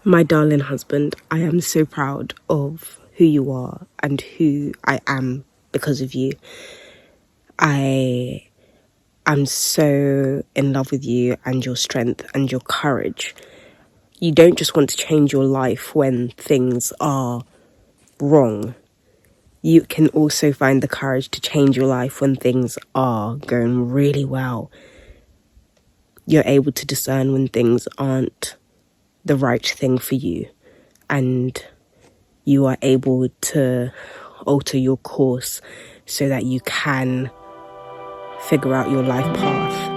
My darling husband, I am so proud of who you are and who I am because of you. I am so in love with you and your strength and your courage. You don't just want to change your life when things are wrong. You can also find the courage to change your life when things are going really well. You're able to discern when things aren't the right thing for you, and you are able to alter your course so that you can figure out your life path.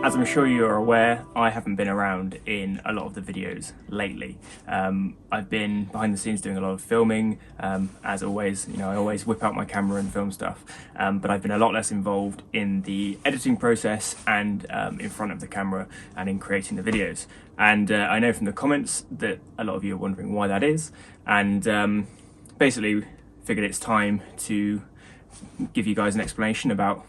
As I'm sure you are aware, I haven't been around in a lot of the videos lately. I've been behind the scenes doing a lot of filming. As always, I always whip out my camera and film stuff, but I've been a lot less involved in the editing process and in front of the camera and in creating the videos. And I know from the comments that a lot of you are wondering why that is, and basically figured it's time to give you guys an explanation about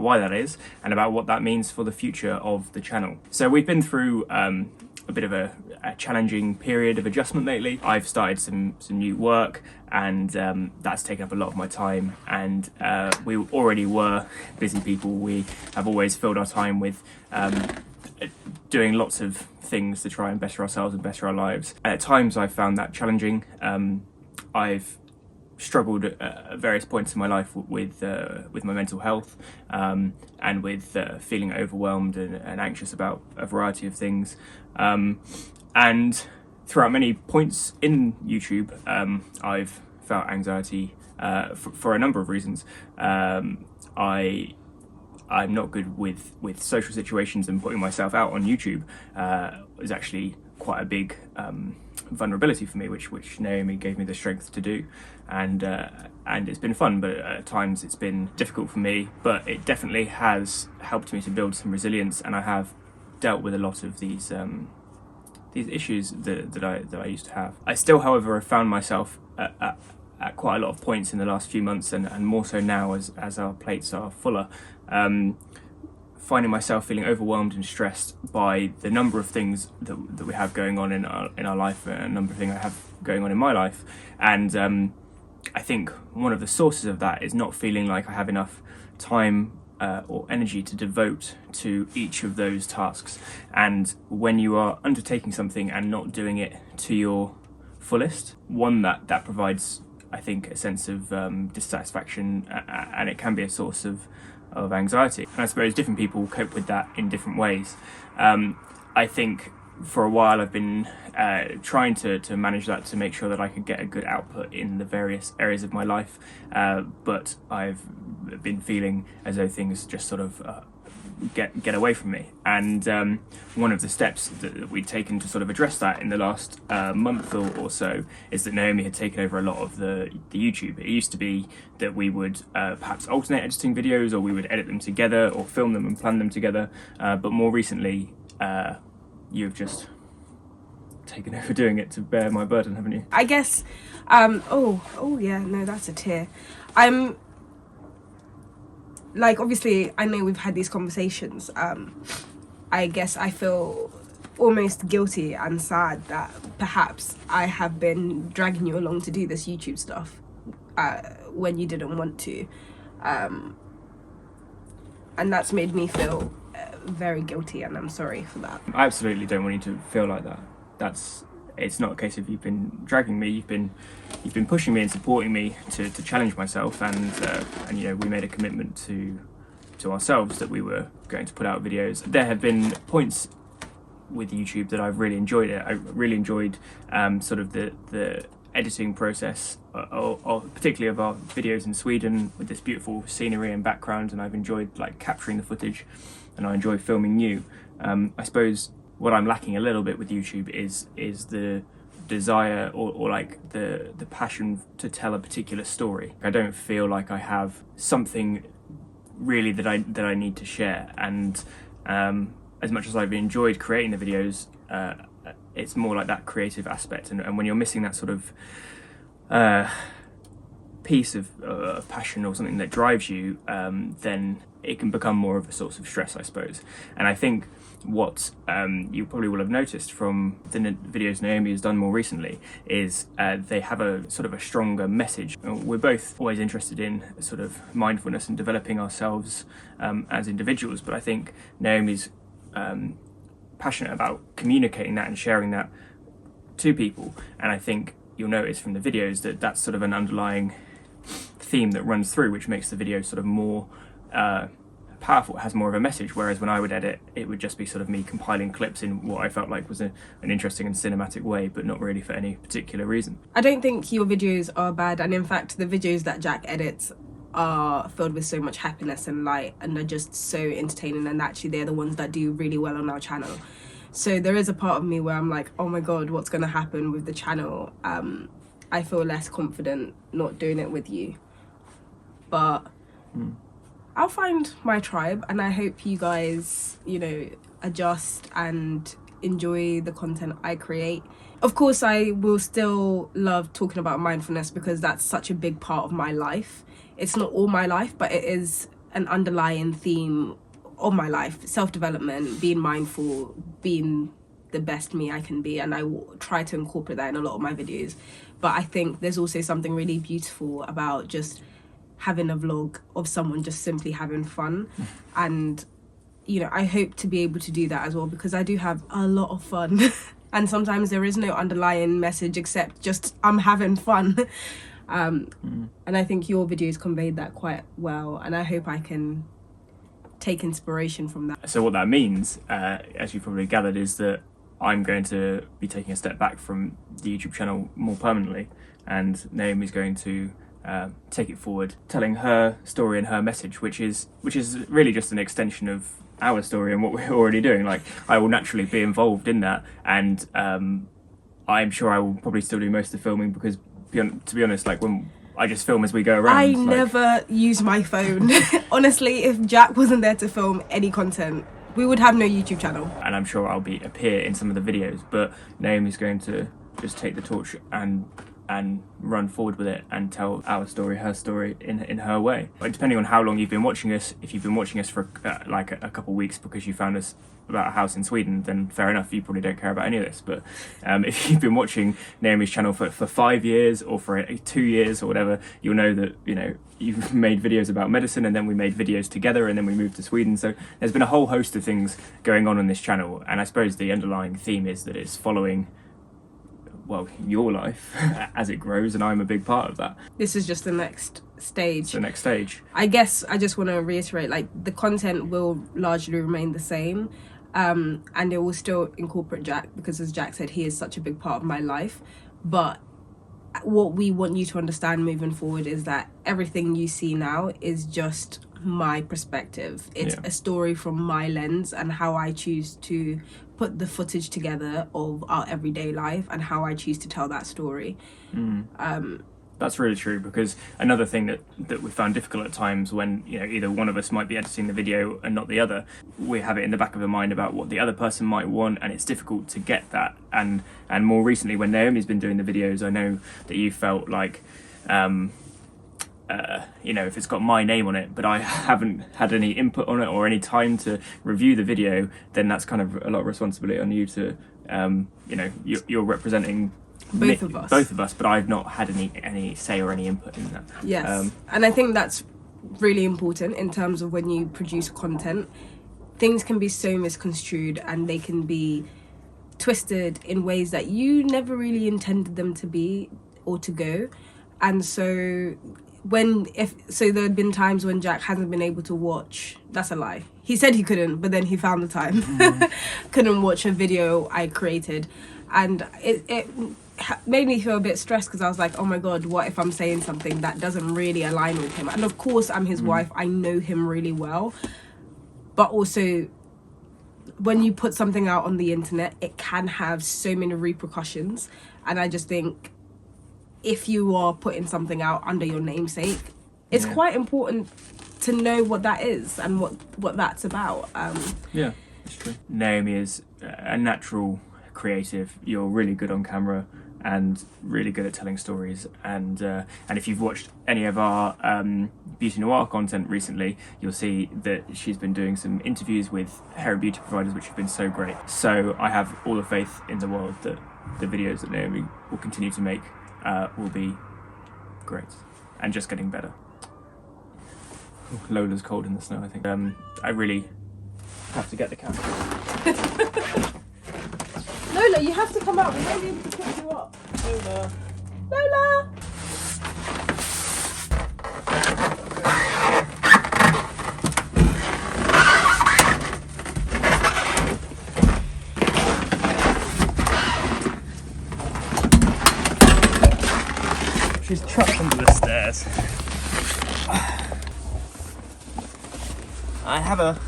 why that is and about what that means for the future of the channel. So we've been through a bit of a challenging period of adjustment lately. I've started some new work, and that's taken up a lot of my time, and we already were busy people. We have always filled our time with doing lots of things to try and better ourselves and better our lives. And at times I've found that challenging. I've struggled at various points in my life with my mental health, and with feeling overwhelmed and anxious about a variety of things, and throughout many points in YouTube I've felt anxiety for a number of reasons. I'm not good with social situations, and putting myself out on YouTube is actually quite a big vulnerability for me, which Naomi gave me the strength to do, and it's been fun, but at times it's been difficult for me. But it definitely has helped me to build some resilience, and I have dealt with a lot of these issues that I used to have. I still, however, have found myself at quite a lot of points in the last few months, and more so now as our plates are fuller, finding myself feeling overwhelmed and stressed by the number of things that we have going on in our life, a number of things I have going on in my life. And I think one of the sources of that is not feeling like I have enough time or energy to devote to each of those tasks. And when you are undertaking something and not doing it to your fullest, one that provides, I think, a sense of dissatisfaction, and it can be a source of anxiety. And I suppose different people cope with that in different ways. I think for a while I've been trying to manage that, to make sure that I could get a good output in the various areas of my life, but I've been feeling as though things just sort of get away from me. And one of the steps that we'd taken to sort of address that in the last month or so is that Naomi had taken over a lot of the YouTube. It used to be that we would perhaps alternate editing videos, or we would edit them together or film them and plan them together, but more recently you've just taken over doing it to bear my burden, haven't you? I guess, oh yeah, no, that's a tear. I'm, like, obviously, I know we've had these conversations. I guess I feel almost guilty and sad that perhaps I have been dragging you along to do this YouTube stuff when you didn't want to. And that's made me feel very guilty, and I'm sorry for that. I absolutely don't want you to feel like that. It's not a case of you've been dragging me. You've been pushing me and supporting me to challenge myself, and we made a commitment to ourselves that we were going to put out videos. There have been points with YouTube that I've really enjoyed it. I really enjoyed sort of the editing process, particularly of our videos in Sweden with this beautiful scenery and background, and I've enjoyed capturing the footage, and I enjoy filming you. I suppose what I'm lacking a little bit with YouTube is the desire or the passion to tell a particular story. I don't feel like I have something really that I need to share, and as much as I've enjoyed creating the videos, it's more like that creative aspect, and when you're missing that sort of piece of passion or something that drives you, then it can become more of a source of stress, I suppose. And I think what you probably will have noticed from the videos Naomi has done more recently is they have a sort of a stronger message. We're both always interested in sort of mindfulness and developing ourselves as individuals, but I think Naomi's passionate about communicating that and sharing that to people, and I think you'll notice from the videos that that's sort of an underlying theme that runs through, which makes the video sort of more powerful. It has more of a message, whereas when I would edit, it would just be sort of me compiling clips in what I felt like was an interesting and cinematic way, but not really for any particular reason. I don't think your videos are bad, and in fact the videos that Jack edits are filled with so much happiness and light and are just so entertaining, and actually they're the ones that do really well on our channel. So there is a part of me where I'm like, oh my god, what's going to happen with the channel? I feel less confident not doing it with you, but I'll find my tribe, and I hope you guys, you know, adjust and enjoy the content I create. Of course, I will still love talking about mindfulness because that's such a big part of my life. It's not all my life, but it is an underlying theme of my life. Self-development, being mindful, being the best me I can be, and I will try to incorporate that in a lot of my videos. But I think there's also something really beautiful about just having a vlog of someone just simply having fun. And, you know, I hope to be able to do that as well, because I do have a lot of fun. And sometimes there is no underlying message except just I'm having fun. And I think your videos conveyed that quite well, and I hope I can take inspiration from that. So what that means, as you probably gathered, is that I'm going to be taking a step back from the YouTube channel more permanently, and Naomi's going to take it forward, telling her story and her message, which is really just an extension of our story and what we're already doing. Like, I will naturally be involved in that, and I'm sure I will probably still do most of the filming, because to be honest, like, when I just film as we go around. I never use my phone. Honestly, if Jack wasn't there to film any content, we would have no YouTube channel. And I'm sure I'll appear in some of the videos, but Naomi's going to just take the torch and run forward with it and tell our story, her story in her way. But depending on how long you've been watching us, if you've been watching us for like a couple of weeks because you found us about a house in Sweden, then fair enough, you probably don't care about any of this. But if you've been watching Naomi's channel for 5 years or for 2 years or whatever, you'll know that, you know, you've made videos about medicine, and then we made videos together, and then we moved to Sweden. So there's been a whole host of things going on this channel, and I suppose the underlying theme is that it's following, well, your life as it grows, and I'm a big part of that. This is just the next stage. It's the next stage. I guess I just want to reiterate, like, the content will largely remain the same, and it will still incorporate Jack, because as Jack said, he is such a big part of my life. But what we want you to understand moving forward is that everything you see now is just my perspective. It's a story from my lens and how I choose to put the footage together of our everyday life and how I choose to tell that story. That's really true, because another thing that we found difficult at times when, you know, either one of us might be editing the video and not the other, we have it in the back of the mind about what the other person might want, and it's difficult to get that. And more recently, when Naomi's been doing the videos, I know that you felt like, you know, if it's got my name on it, but I haven't had any input on it or any time to review the video, then that's kind of a lot of responsibility on you to, you know, you're representing both of us, but I've not had any say or any input in that. Yes, and I think that's really important in terms of when you produce content. Things can be so misconstrued, and they can be twisted in ways that you never really intended them to be or to go. And so there have been times when Jack hasn't been able to watch. That's a lie. He said he couldn't, but then he found the time. Couldn't watch a video I created, and it made me feel a bit stressed, because I was like, oh my god, what if I'm saying something that doesn't really align with him? And of course, I'm his wife, I know him really well, but also when you put something out on the internet, it can have so many repercussions. And I just think if you are putting something out under your namesake, it's quite important to know what that is and what that's about. Yeah, that's true. Naomi is a natural creative. You're really good on camera. and really good at telling stories. And if you've watched any of our beauty noir content recently, you'll see that she's been doing some interviews with hair and beauty providers, which have been so great. So I have all the faith in the world that the videos that Naomi will continue to make will be great and just getting better. Lola's cold in the snow, I think. I really have to get the camera. Lola, you have to come out. We won't be able to pick you up. Lola. Lola! She's trapped under the stairs. I have her.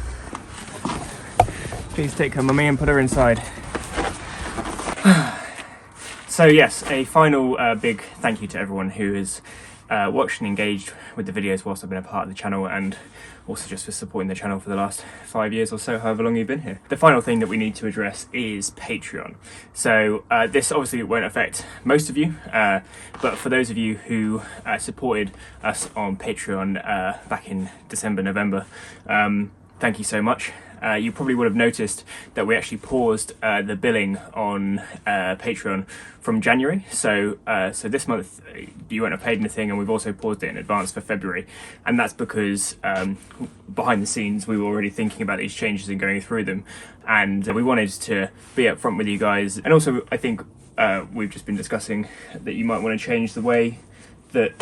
Please take her, mummy, and put her inside. So yes, a final big thank you to everyone who has watched and engaged with the videos whilst I've been a part of the channel, and also just for supporting the channel for the last 5 years or so, however long you've been here. The final thing that we need to address is Patreon. So this obviously won't affect most of you, but for those of you who supported us on Patreon back in December, November, thank you so much. You probably would have noticed that we actually paused the billing on Patreon from January. So this month you won't have paid anything, and we've also paused it in advance for February. And that's because behind the scenes we were already thinking about these changes and going through them. And we wanted to be upfront with you guys. And also I think we've just been discussing that you might want to change the way that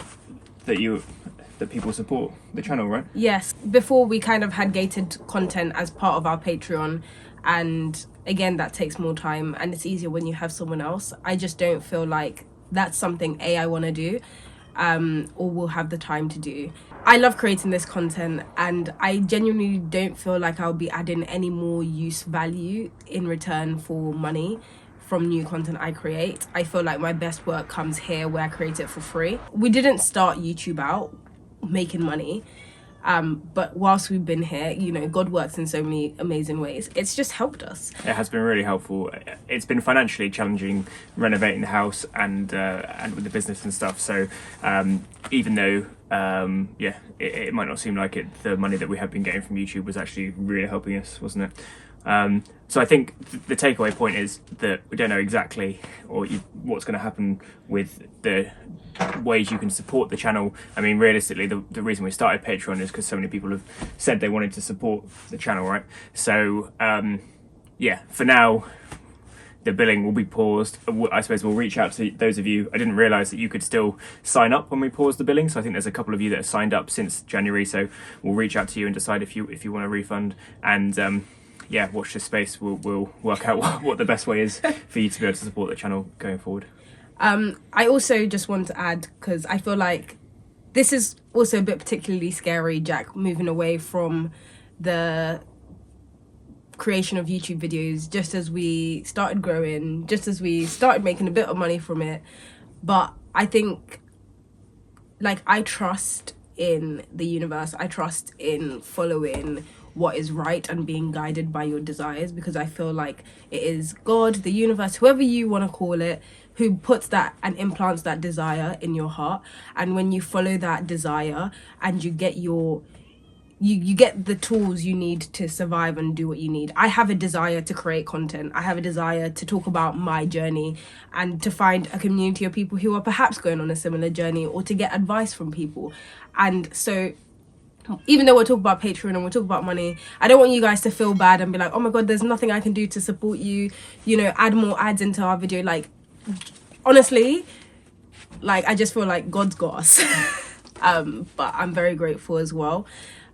people support the channel, right? Yes. Before we kind of had gated content as part of our Patreon, and again that takes more time and it's easier when you have someone else. I just don't feel like that's something I want to do or will have the time to do. I love creating this content, and I genuinely don't feel like I'll be adding any more use value in return for money from new content I create. I feel like my best work comes here, where I create it for free. We didn't start YouTube out making money, but whilst we've been here, you know, God works in so many amazing ways. It's just helped us. It has been really helpful. It's been financially challenging renovating the house and with the business and stuff. So even though it might not seem like it, the money that we have been getting from YouTube was actually really helping us, wasn't it? So I think the takeaway point is that we don't know exactly what's going to happen with the ways you can support the channel. I mean, realistically, the reason we started Patreon is because so many people have said they wanted to support the channel, right? So for now, the billing will be paused. I suppose we'll reach out to those of you. I didn't realise that you could still sign up when we pause the billing, so I think there's a couple of you that have signed up since January, so we'll reach out to you and decide if you want a refund. And watch this space. We'll work out what the best way is for you to be able to support the channel going forward. I also just want to add, because I feel like this is also a bit particularly scary, Jack, moving away from the creation of YouTube videos just as we started growing, just as we started making a bit of money from it. But I think, like, I trust in the universe. I trust in following what is right and being guided by your desires, because I feel like it is God, the universe, whoever you want to call it, who puts that and implants that desire in your heart. And when you follow that desire and you get you get the tools you need to survive and do what you need. I have a desire to create content. I have a desire to talk about my journey and to find a community of people who are perhaps going on a similar journey, or to get advice from people. And so even though we're talking about Patreon and we're talking about money, I don't want you guys to feel bad and be like, oh my God, there's nothing I can do to support you, you know, add more ads into our video. Like, honestly, like, I just feel like God's got us. But I'm very grateful as well.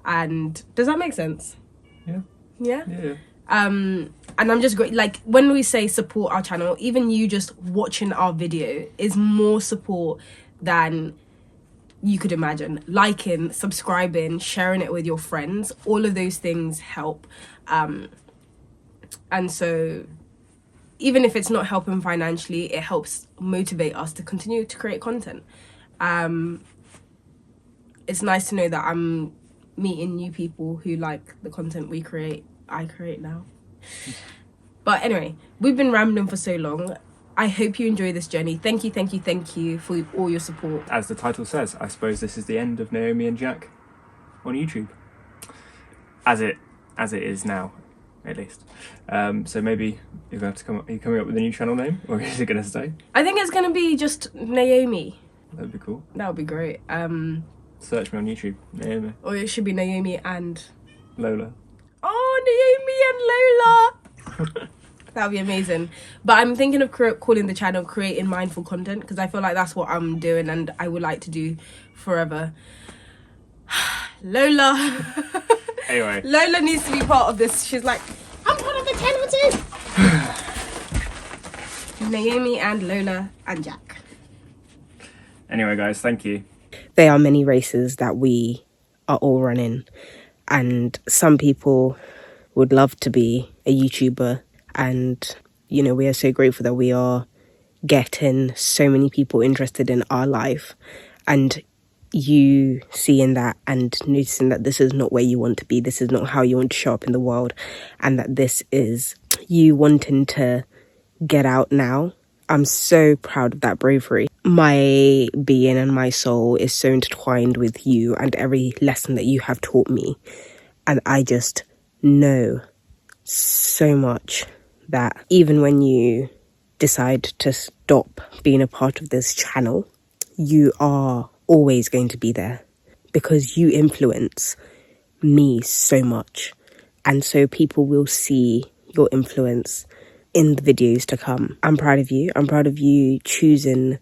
And does that make sense? Yeah. And I'm just great. Like, when we say support our channel, even you just watching our video is more support than you could imagine. Liking, subscribing, sharing it with your friends, all of those things help. And so even if it's not helping financially, it helps motivate us to continue to create content. It's nice to know that I'm meeting new people who like the content I create now. But anyway, we've been rambling for so long. I hope you enjoy this journey. Thank you for all your support. As the title says, I suppose this is the end of Naomi and Jack on YouTube. As it is now, at least. So maybe you're going to have to come up. Are you coming up with a new channel name, or is it going to stay? I think it's going to be just Naomi. That'd be cool. That would be great. Search me on YouTube, Naomi. Or it should be Naomi and Lola. Oh, Naomi and Lola. That would be amazing. But I'm thinking of calling the channel Creating Mindful Content, because I feel like that's what I'm doing and I would like to do forever. Lola. Anyway. Lola needs to be part of this. She's like, I'm part of the channel too. Naomi and Lola and Jack. Anyway, guys, thank you. There are many races that we are all running. And some people would love to be a YouTuber. And, you know, we are so grateful that we are getting so many people interested in our life. And you seeing that and noticing that this is not where you want to be, this is not how you want to show up in the world, and that this is you wanting to get out now. I'm so proud of that bravery. My being and my soul is so intertwined with you and every lesson that you have taught me. And I just know so much that even when you decide to stop being a part of this channel, you are always going to be there because you influence me so much. And so people will see your influence in the videos to come. I'm proud of you. I'm proud of you choosing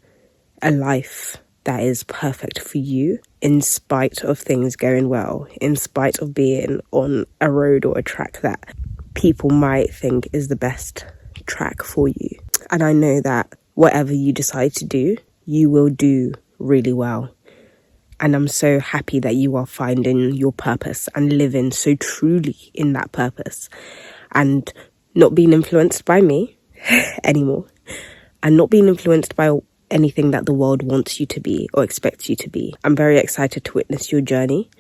a life that is perfect for you in spite of things going well, in spite of being on a road or a track that people might think is the best track for you. And I know that whatever you decide to do, you will do really well. And I'm so happy that you are finding your purpose and living so truly in that purpose and not being influenced by me anymore and not being influenced by anything that the world wants you to be or expects you to be. I'm very excited to witness your journey,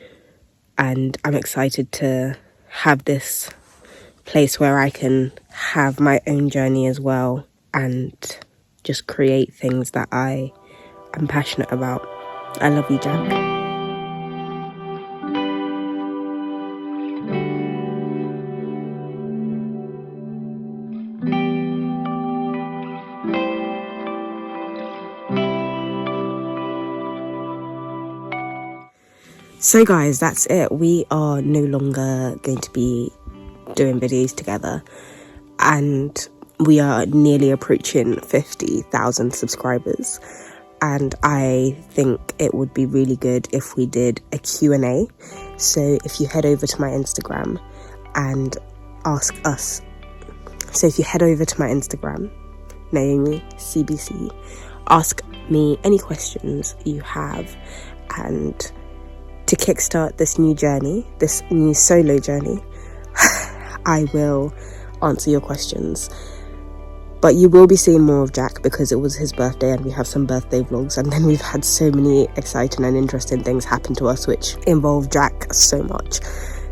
and I'm excited to have this place where I can have my own journey as well and just create things that I am passionate about. I love you, Jack. So guys, that's it. We are no longer going to be doing videos together, and we are nearly approaching 50,000 subscribers, and I think it would be really good if we did a Q&A. So if you head over to my Instagram and ask us, Naomi CBC, ask me any questions you have, and to kickstart this new journey, this new solo journey, I will answer your questions. But you will be seeing more of Jack because it was his birthday and we have some birthday vlogs, and then we've had so many exciting and interesting things happen to us which involve Jack so much.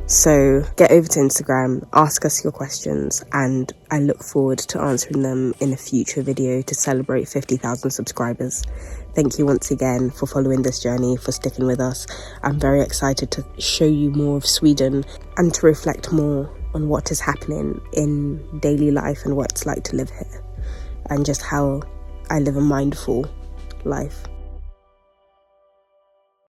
So get over to Instagram, ask us your questions, and I look forward to answering them in a future video to celebrate 50,000 subscribers. Thank you once again for following this journey, for sticking with us. I'm very excited to show you more of Sweden and to reflect more on what is happening in daily life and what it's like to live here, and just how I live a mindful life.